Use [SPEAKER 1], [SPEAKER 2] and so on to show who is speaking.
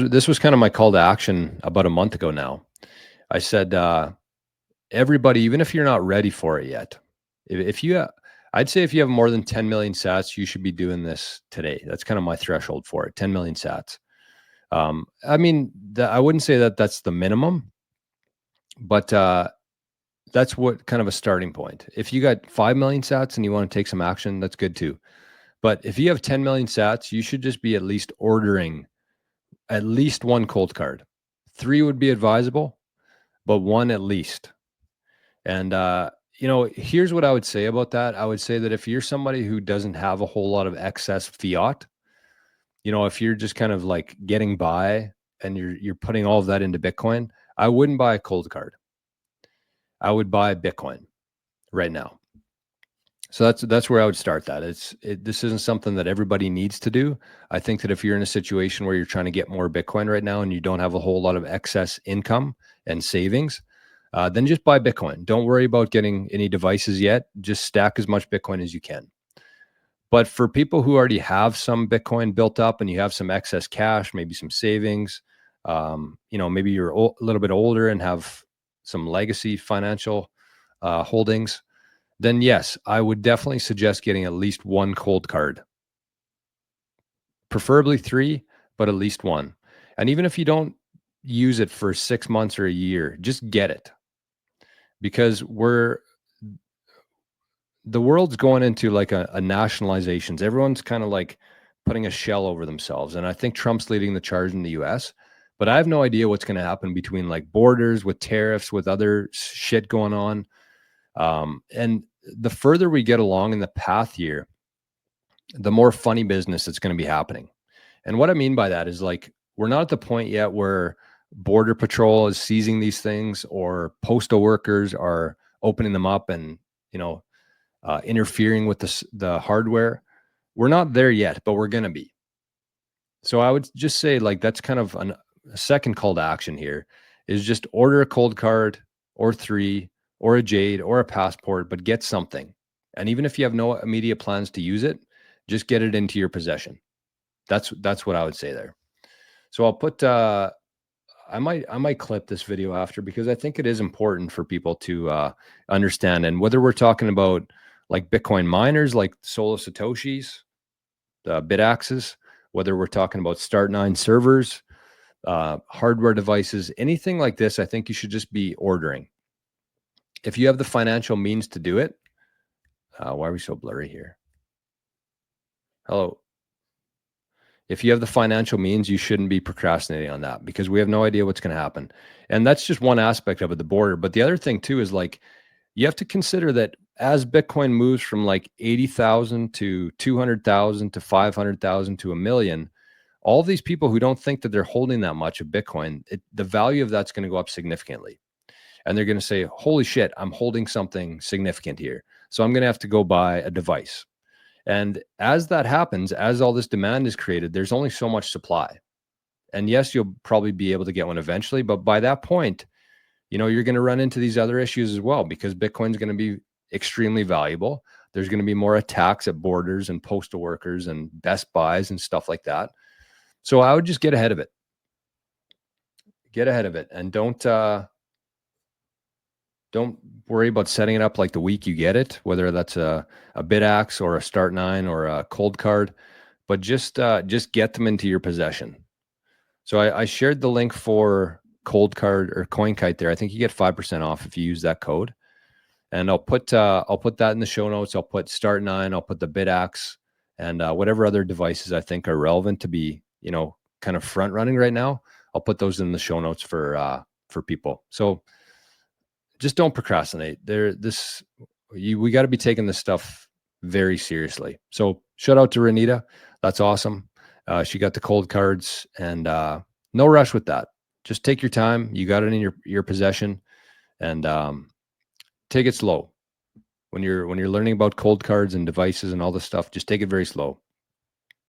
[SPEAKER 1] This was kind of my call to action about a month ago now. I said, everybody, even if you're not ready for it yet, if you, I'd say if you have more than 10 million sats, you should be doing this today. That's kind of my threshold for it, 10 million sats. I mean, I wouldn't say that that's the minimum, but that's what kind of a starting point. If you got 5 million sats and you want to take some action, that's good too. But if you have 10 million sats, you should just be at least ordering at least one cold card. 3 would be advisable, but 1 at least. And here's what I would say about that. I would say that if you're somebody who doesn't have a whole lot of excess fiat, if you're just kind of like getting by and you're putting all of that into Bitcoin, I wouldn't buy a cold card. I would buy Bitcoin right now. So that's where I would start that. This isn't something that everybody needs to do. I think that if you're in a situation where you're trying to get more Bitcoin right now and you don't have a whole lot of excess income and savings, then just buy Bitcoin. Don't worry about getting any devices yet. Just stack as much Bitcoin as you can. But for people who already have some Bitcoin built up and you have some excess cash, maybe some savings, maybe you're a little bit older and have some legacy financial holdings, then yes, I would definitely suggest getting at least one cold card. Preferably 3, but at least 1. And even if you don't use it for 6 months or a year, just get it. Because the world's going into like a nationalizations. Everyone's kind of like putting a shell over themselves. And I think Trump's leading the charge in the US. But I have no idea what's going to happen between like borders, with tariffs, with other shit going on. And the further we get along in the path here, the more funny business that's going to be happening. And what I mean by that is like, we're not at the point yet where Border Patrol is seizing these things or postal workers are opening them up and, interfering with the hardware. We're not there yet, but we're going to be. So I would just say like, that's kind of a second call to action here is just order a cold card or 3 or a Jade or a passport, but get something. And even if you have no immediate plans to use it, just get it into your possession. That's what I would say there. So I'll put, I might clip this video after because I think it is important for people to understand. And whether we're talking about like Bitcoin miners, like Solo Satoshis, the BitAxes, whether we're talking about Start9 servers, hardware devices, anything like this, I think you should just be ordering. If you have the financial means to do it, why are we so blurry here? Hello. If you have the financial means, you shouldn't be procrastinating on that because we have no idea what's going to happen. And that's just one aspect of it, the border. But the other thing too is like, you have to consider that as Bitcoin moves from like 80,000 to 200,000 to 500,000 to 1 million, all these people who don't think that they're holding that much of Bitcoin, the value of that's going to go up significantly. And they're going to say, holy shit, I'm holding something significant here. So I'm going to have to go buy a device. And as that happens, as all this demand is created, there's only so much supply. And yes, you'll probably be able to get one eventually, but by that point, you're going to run into these other issues as well because Bitcoin's going to be extremely valuable. There's going to be more attacks at borders and postal workers and Best Buys and stuff like that. So I would just get ahead of it. Get ahead of it and don't worry about setting it up like the week you get it, whether that's a BitAxe or a Start9 or a cold card, but just get them into your possession. So I shared the link for cold card or CoinKite there. I think you get 5% off if you use that code. And I'll put that in the show notes. I'll put Start9, I'll put the BitAxe and whatever other devices I think are relevant to be, kind of front running right now. I'll put those in the show notes for people. So just don't procrastinate. We got to be taking this stuff very seriously. So shout out to Renita. That's awesome. She got the cold cards and no rush with that. Just take your time. You got it in your possession and take it slow. When you're learning about cold cards and devices and all this stuff, just take it very slow.